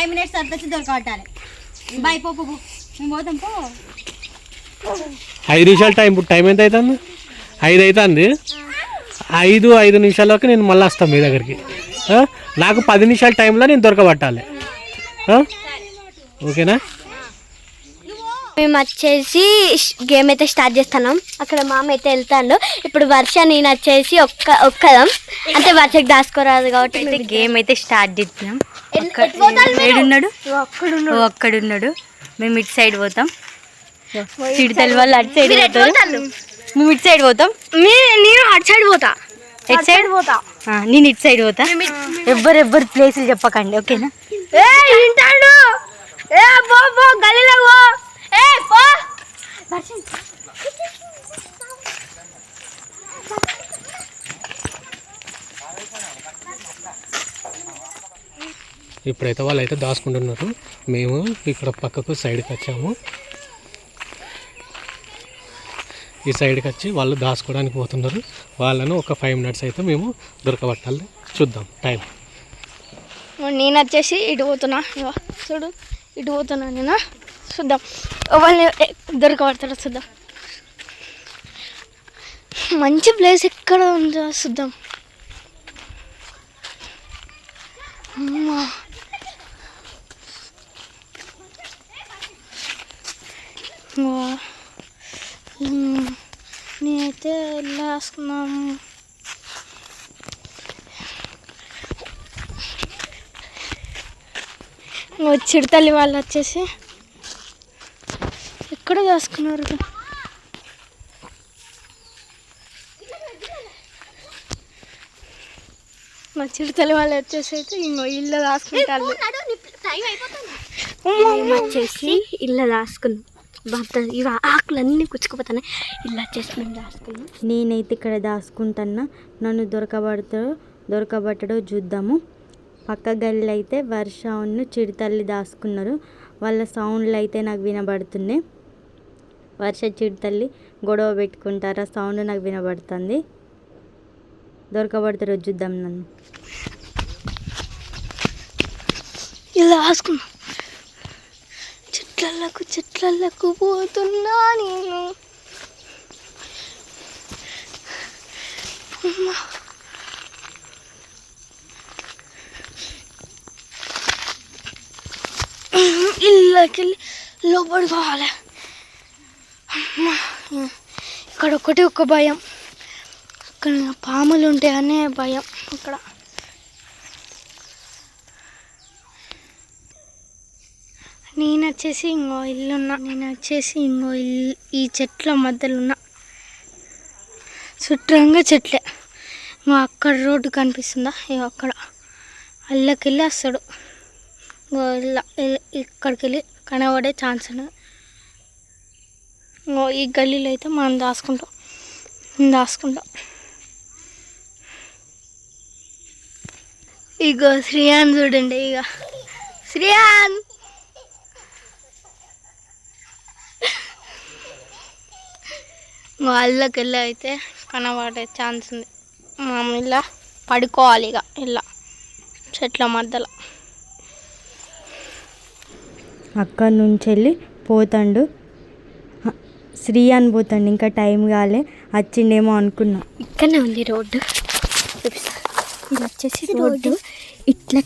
5 minutes తర్వాత వచ్చి దొరకబట్టాలి. Bye పో మేము పోతాం పో. 5 నిమిషాలు టైం ఎంత అవుతుంది? 5 అవుతుంది. 5 నిమిషాలకి నేను మళ్ళీ వస్తాను మీ దగ్గరికి. నాకు 10 నిమిషాల టైంలో నేను దొరకబట్టాలి. ఓకేనా? మేము వచ్చేసి గేమ్ అయితే స్టార్ట్ చేస్తున్నాం. అక్కడ మామ అయితే వెళ్తాడు. ఇప్పుడు వర్ష నేను వచ్చేసి ఒక్కదాం అంటే వర్షకు దాచుకోరాదు కాబట్టి గేమ్ అయితే స్టార్ట్ చేస్తున్నాం. ఏడున్నాడు? అక్కడున్నాడు. మేము ఇటు సైడ్ పోతాం. చిడతల వాళ్ళు అటు సైడ్ పోతారు. మేము ఇటు సైడ్ పోతాం. నేను అటు సైడ్ పోతా. ఎటు సైడ్ పోతా? నేను ఇటు సైడ్ పోతా. ఎవ్వరు ప్లేసులు చెప్పకండి. ఓకేనా? ఇప్పుడైతే వాళ్ళు అయితే దాచుకుంటున్నారు. మేము ఇక్కడ పక్కకు సైడ్కి వచ్చాము. ఈ సైడ్కి వచ్చి వాళ్ళు దాచుకోవడానికి పోతున్నారు. వాళ్ళను ఒక 5 minutes అయితే మేము దొరకబట్టాలి. చూద్దాం టైం. నేను వచ్చేసి ఇటు పోతున్నా. చూడు ఇటు పోతున్నా నేను. చూద్దాం వాళ్ళని దొరకబడతారో చూద్దాం. మంచి ప్లేస్ ఎక్కడ ఉందో చూద్దాం. నేనైతే ఇలా వేసుకున్నాము. చిడతల్లి వాళ్ళు వచ్చేసి ఎక్కడ దాచుకున్నారు. మా చిడతల్లి వాళ్ళు వచ్చేసి అయితే ఇంకో ఇల్లు దాచుకుంటారు. వచ్చేసి ఇల్లు దాచుకున్నాం. ఇవి ఆకులన్నీ కుచ్చుకుపోతున్నాయి. ఇలా వచ్చేసి మేము దాచుకున్నాం. నేనైతే ఇక్కడ దాచుకుంటున్నా. నన్ను దొరకబట్టడో చూద్దాము. పక్క గల్లీలో అయితే వర్షను చిడతల్లి దాచుకున్నారు. వాళ్ళ సౌండ్లు అయితే నాకు వినబడుతున్నాయి. వర్ష చిడతల్లి గొడవ పెట్టుకుంటారా సౌండ్ నాకు వినబడుతుంది. దొరకబడతారో చూద్దాం. నన్ను ఇలా దాచుకున్నాం. చెట్లకు పోతున్నా నేను. ఇళ్ళకెళ్ళి లోపలి పోవాలి. ఇక్కడ ఒక భయం. ఇక్కడ పాములు ఉంటాయనే భయం. ఇక్కడ నేను వచ్చేసి ఇంకో ఇల్లు ఈ చెట్ల మధ్యలో ఉన్నా. చుట్టంగా చెట్లే. ఇంకో అక్కడ రోడ్డు కనిపిస్తుందా? ఇక అక్కడ అల్లకెళ్ళి వస్తాడు. ఇక్కడికి వెళ్ళి కనబడే ఛాన్స్ ఉన్నది. ఈ గల్లీలో అయితే మనం దాచుకుంటాం. ఇగో శ్రీయాన్ చూడండి. ఇక శ్రీయాన్ వాళ్ళకెళ్ళి అయితే కనబడే ఛాన్స్ ఉంది. మనం ఇలా పడుకోవాలి. ఇక ఇలా చెట్ల మధ్యలో అక్కడి నుంచి వెళ్ళి పోతాడు. శ్రీయాన్ పోతాడు. ఇంకా టైం కాలే వచ్చిండేమో అనుకున్నా. ఇక్కడనే ఉంది రోడ్డు. ఇది వచ్చేసి రోడ్డు. ఇట్లా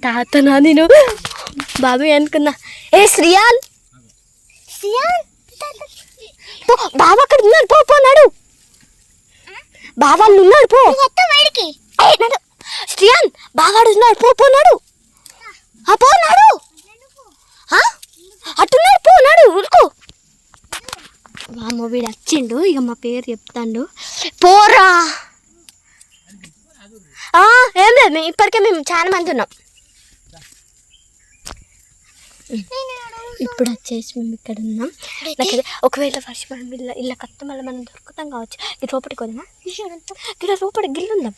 తాతనా నేను బాబాయ్ అనుకున్నా. ఏ శ్రీయాన్ బాబా అక్కడ ఉన్నాడు. పోనాడు బాబా ఉన్నాడు. నడు శ్రీయాన్ బావాడు ఉన్నాడు. పోనాడు అట్టున్నాడు. పోనాడు ఉరుకు. వామ్మ వీడు వచ్చిండు. ఇక మా పేరు చెప్తాడు. పోరా. ఏం లేదు, ఇప్పటికే మేము చాలా మంది ఉన్నాం. ఇప్పుడు వచ్చేసి మేము ఇక్కడ ఉన్నాం. ఒకవేళ వర్షం ఇలా కత్త మళ్ళీ మనం దొరుకుతాం కావచ్చు. ఇది లోపలికి వదినా ఇక్కడ లోపల గిల్లుందాం.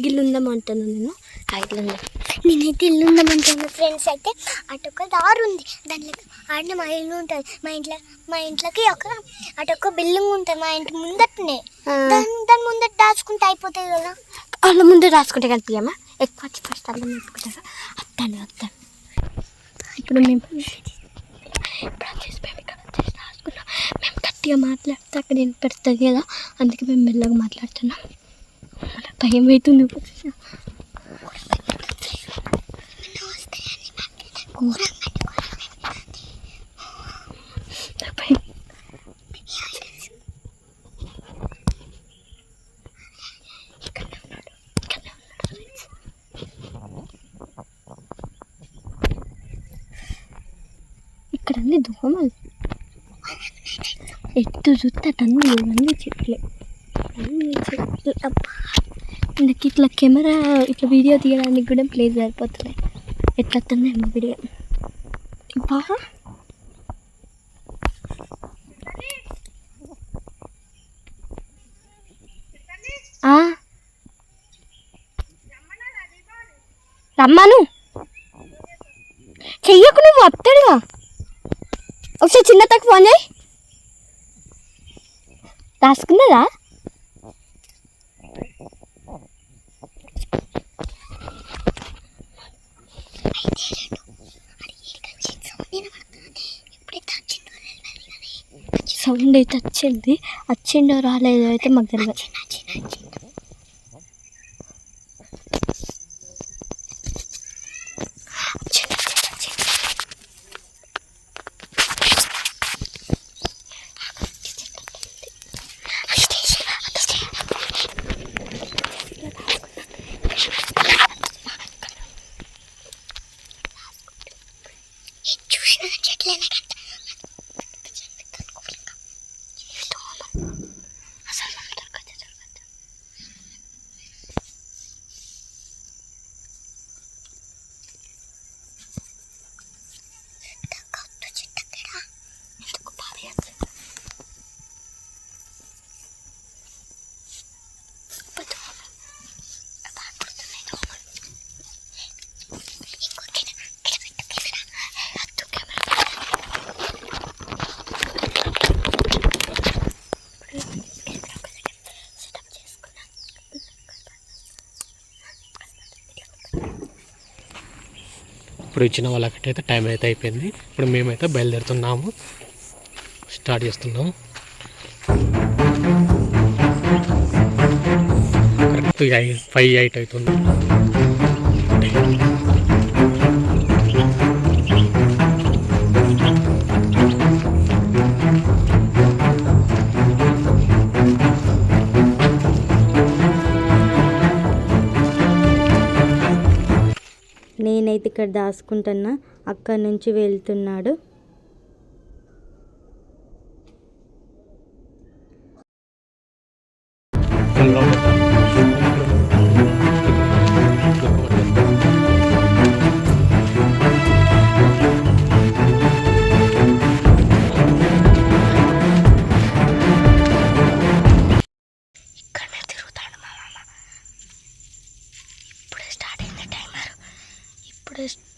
గిల్లుందాం అంటున్నాను నేను. ఇల్లుందాం. నేనైతే ఇల్లుందాం అంటున్నా. ఫ్రెండ్స్ అయితే అటు ఒక దారి ఉంది. దాంట్లో ఆడిన మా ఇల్లు ఉంటుంది. మా ఇంట్లోకి అటు ఒక బిల్డింగ్ ఉంటుంది. మా ఇంటి ముందటనే దాని ముందట దాచుకుంటే అయిపోతుంది కదా. వాళ్ళ ముందు రాసుకుంటే కనిపించమ్మా ఎక్కువ వచ్చి ఫస్ట్ అల్లం వేసుకుంటారు వస్తాను ఇప్పుడు మేము రాసుకున్నాం మేము గట్టిగా మాట్లాడితే అక్కడ నేను పెడుతుంది కదా అందుకే మేము మెల్లగా మాట్లాడుతున్నాం భయం అవుతుంది ఇక్కడ అన్ని దోమలు ఎత్తు చూస్తే అన్నీ చెట్లే నాకు ఇట్లా కెమెరా ఇట్లా వీడియో తీయడానికి కూడా ప్లేస్ సరిపోతుంది ఎట్లా వస్తుందేమో వీడియో బాగా రమ్మను చెయ్యకు నువ్వు వస్తాడుగా ఒకసారి చిన్న తక్కువ ఫోన్ చేయి రాసుకున్నదా సౌండ్ అయితే వచ్చిందో రాలేదో అయితే మాకు తెలియదు ఇప్పుడు ఇచ్చిన వాళ్ళకైతే టైం అయితే అయిపోయింది ఇప్పుడు మేమైతే బయలుదేరుతున్నాము స్టార్ట్ చేస్తున్నాము కరెక్ట్ 5:08 అవుతుంది నేనైతే ఇక్కడ దాచుకుంటున్నా అక్కడి నుంచి వెళ్తున్నాడు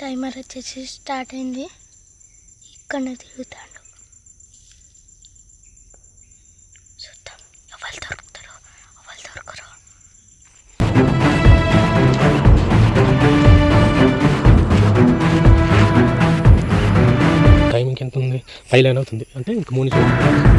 టైమర్ వచ్చేసి స్టార్ట్ అయింది ఇక్కడనే తిరుగుతాడు చూద్దాం ఎవరు దొరుకుతారో ఎవరు దొరకరో టైమింగ్ ఎంత ఉంది 5:09 అవుతుంది అంటే ఇంక 3 నిమిషాలు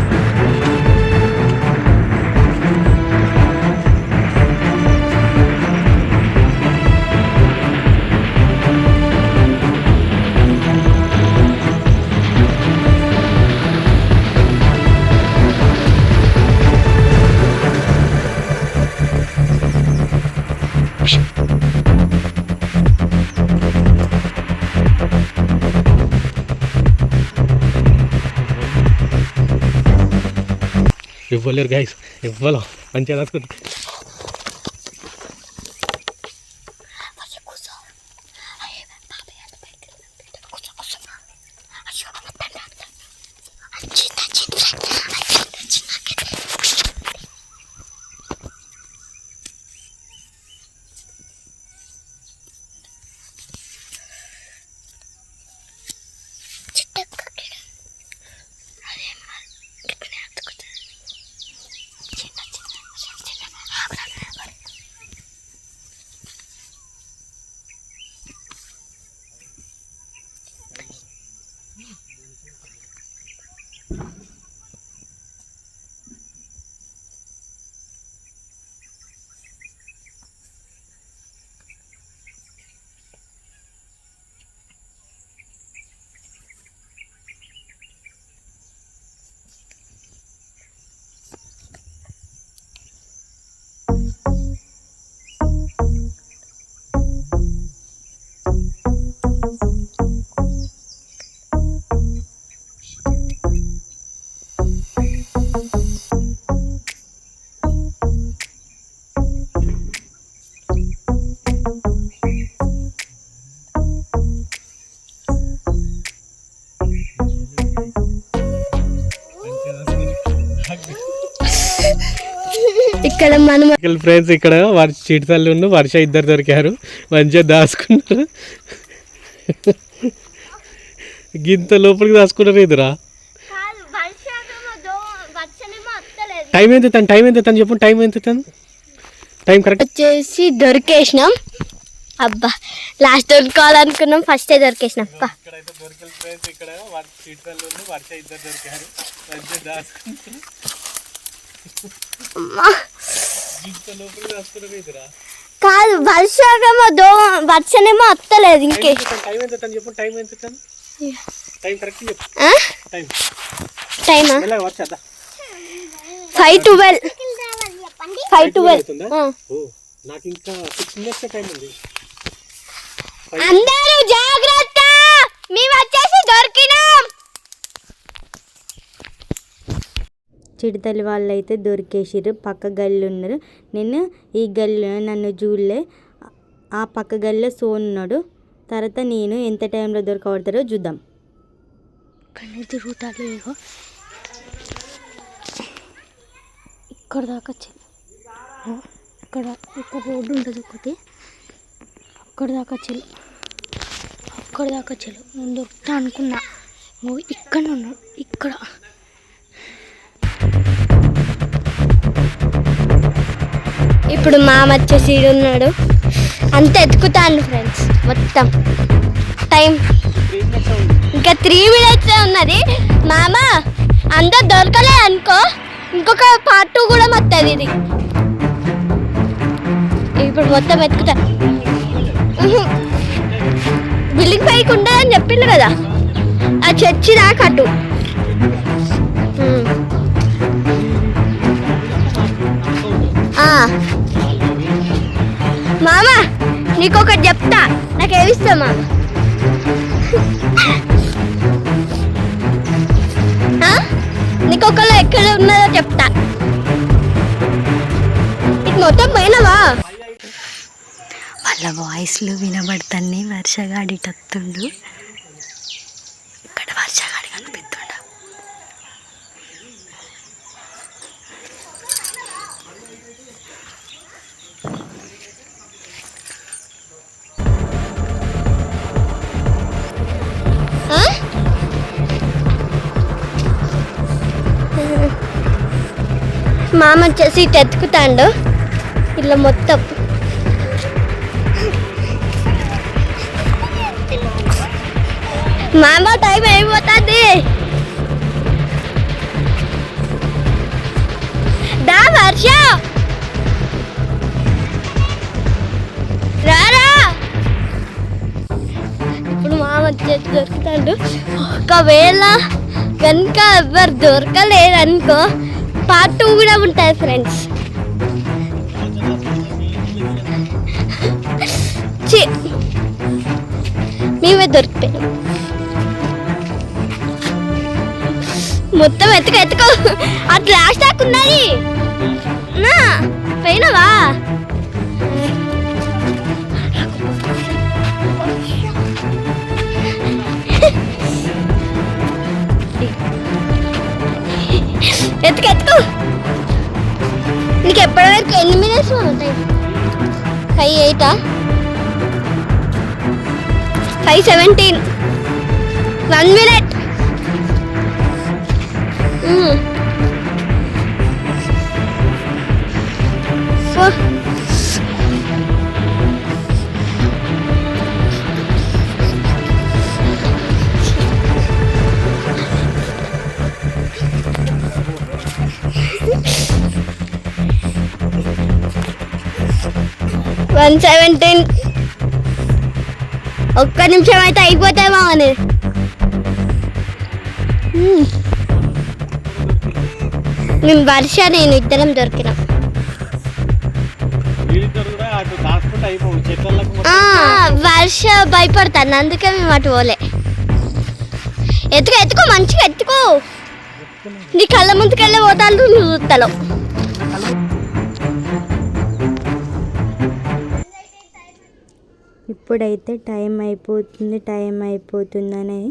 ఇవ్వలేరు గైస్ ఇవ్వలో మంచిగా రాసుకుంటా ఇక్కడ మనం ఫ్రెండ్స్ ఇక్కడ చిడతల్లి ఉన్న వర్ష ఇద్దరు దొరికారు, మంచిగా దాచుకున్నారు. గింత లోపలికి దాచుకున్నారు ఎదురా. టైం ఎంత తను చెప్పు, టైం ఎంత టైం కరెక్ట్ వచ్చేసి దొరికేసినాం. అబ్బా లాస్ట్ దొరుకోవాలనుకున్నాం, ఫస్టే దొరికేసినాం. కాదు వర్షమేమో వర్షనేమో వస్తలేదు. ఇంకే టైమా 5:12. అందరూ జాగ్రత్త, మేము వచ్చేసి దొరికినాం. చిడతలి వాళ్ళు అయితే దొరికేసిర్రు, పక్క గల్లి ఉన్నారు. నేను ఈ గల్లిలో నన్ను చూడలే, ఆ పక్క గల్లిలో సోన్ ఉన్నాడు. తర్వాత నేను ఎంత టైంలో దొరకబడతారో చూద్దాం. తిరుగుతాడు ఇక్కడ దాకా చెల్లు, ఇక్కడ రోడ్డు ఉంటుంది ఒకటి, అక్కడ దాకా చెల్లు, అక్కడ దాకా చెల్లు. నేను దొరుకుతా అనుకున్నా, ఇక్కడ ఉన్నాడు. ఇక్కడ ఇప్పుడు మామ వచ్చేసి ఉన్నాడు, అంత ఎత్తుకుతాను ఫ్రెండ్స్. మొత్తం టైం ఇంకా 3 minutes ఉన్నది. మామ అందరు దొరకలే అనుకో, ఇంకొక part 2 కూడా వస్తుంది. ఇది ఇప్పుడు మొత్తం ఎత్తుకుతా. బిల్డింగ్ పైకి ఉండదని చెప్పిండు కదా, ఆ చర్చి దాకా అటు. మామ నీకొకటి చెప్తా, నాకేమిస్తా మామ. నీకొకళ్ళు ఎక్కడ ఉన్నదో చెప్తా. ఇది మొత్తం పోయినవా? వాళ్ళ వాయిస్లు వినబడుతుంది. వర్షగాడి టత్తుండు, ఇక్కడ వర్షగాడి కనిపిస్తుండ. మామ వచ్చేసి ఇటు ఎత్తుకుతాడు ఇలా మొత్తం. మామ టైం అయిపోతుంది. దా వర్ష రారా. ఇప్పుడు మామ వచ్చేసి దొరుకుతాడు. ఒకవేళ కనుక ఎవరు దొరకలేదనుకో part 2 కూడా ఉంటుంది ఫ్రెండ్స్. మేమే దొరికిపోయాం. మొత్తం ఎత్తుకో, అట్లా లాస్ట్ దాకా ఉన్నది. పోయినవా? ఎత్తుకో. నీకు ఎప్పటివరకు ఎన్ని మినిట్స్ ఉంటాయి? 5:08, 5:17, 1 minute. 117. ఒక్క నిమిషం అయితే అయిపోతామా అని. మేము వర్ష నేను ఇద్దరం దొరికినాం. వర్ష భయపడతాను, అందుకే మేము అటు పోలే. ఎత్తుకో మంచిగా ఎత్తుకో. నీ కళ్ళ ముందుకెళ్ళి పోతాను, నువ్వు చూస్తావు. ఇప్పుడైతే టైం అయిపోతుందని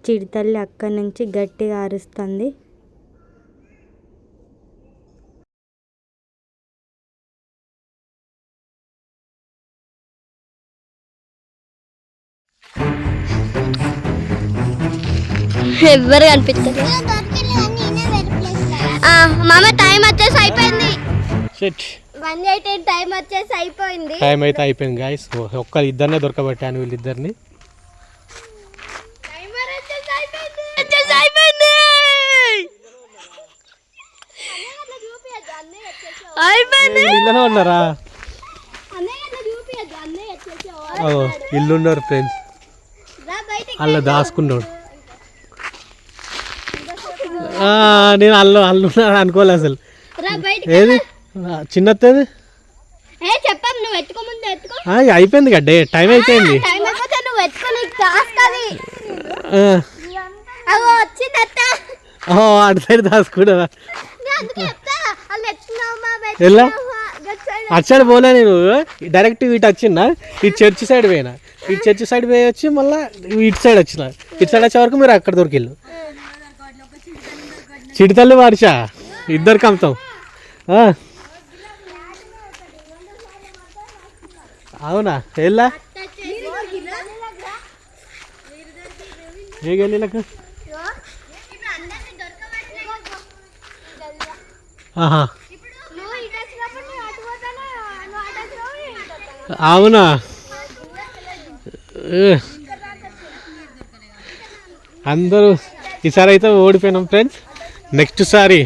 చిడితల్లి అక్కడి నుంచి గట్టిగా అరుస్తుంది. ఎవ్వరు కనిపిస్తారు. మామ టైం వచ్చేసి అయిపోయింది. 1:18 టైం వచ్చేసి అయిపోయింది. టైం అయితే అయిపోయింది గాయస్. ఒక్క ఇద్దరినే దొరకబట్టాను, వీళ్ళిద్దరిని. ఇల్లనే ఉన్నారా? ఇల్లున్నారు ఫ్రెండ్స్, అల్ల దాసుకున్నాడు. నేను అల్లున్నా అనుకోలే అసలు. ఏది చిన్నది అయిపోయింది గడ్డే, టైం అయిపోయింది. అటు సైడ్ దాచుకున్నా. ఎలా అటు సైడ్ పోలే నేను, డైరెక్ట్ ఇటు వచ్చిందా, ఇటు చర్చి సైడ్ పోయినా. ఇటు చర్చి సైడ్ పోయి వచ్చి మళ్ళీ ఇటు సైడ్ వచ్చిన. ఇటు సైడ్ వచ్చే వరకు మీరు అక్కడ దొరికిళ్ళు. చిడితల్లి వర్ష ఇద్దరికి అమ్ముతాం. అవునా? వెళ్ళా ఏ గల్లీలకు? అవునా? అందరూ ఈసారి అయితే ఓడిపోయినాం ఫ్రెండ్స్. నెక్స్ట్ సారి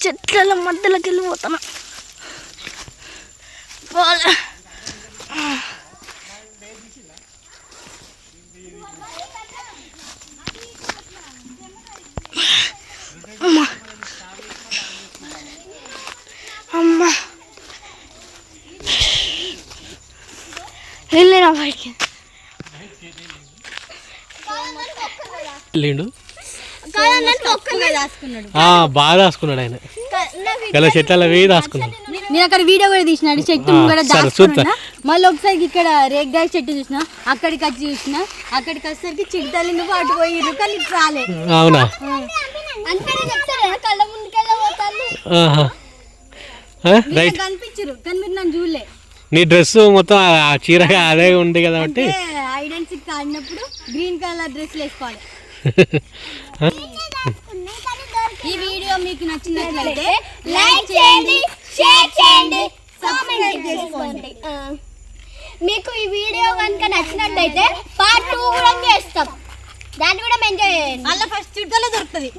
చెట్ల మధ్యలోకి వెళ్ళిపోతాను. అమ్మా వెళ్ళినా బయటికి. వెళ్ళిండు, బాగా దాసుకున్నాడు ఆయన. ఇలా చెట్ల వేయి దాసుకున్నాడు. నేను అక్కడ వీడియో కూడా తీసినాడు, చెట్టు కూడా దాచుకున్నా. మళ్ళీ ఒకసారి ఇక్కడ రేగ్గాయ చెట్టు చూసిన, అక్కడికి వచ్చి చూసిన. అక్కడికి వచ్చేసరికి చిడితల్లి నువ్వు అటు పోయి కానీ రాలే. అవునా? కళ్ళ రైట్. కనిపించరు కానీ మీరు నన్ను చూడలే. నీ డ్రెస్ మొత్తం ఆ చీరగా అదే ఉంది కాబట్టి ఐడెంటిటీ ఆడినప్పుడు గ్రీన్ కలర్ డ్రెస్ వేసుకోవాలి. ఈ వీడియో మీకు నచ్చినట్లయితే లైక్ చేయండి, షేర్ చేయండి, సబ్స్క్రైబ్ చేసుకోండి. మీకు ఈ వీడియో కనుక నచ్చినట్లయితే పార్ట్ 2 కూడా చేస్తాం, దాన్ని కూడా ఎంజాయ్ చేయండి. అలా ఫస్ట్ చిట్కలో దొరుకుతుంది.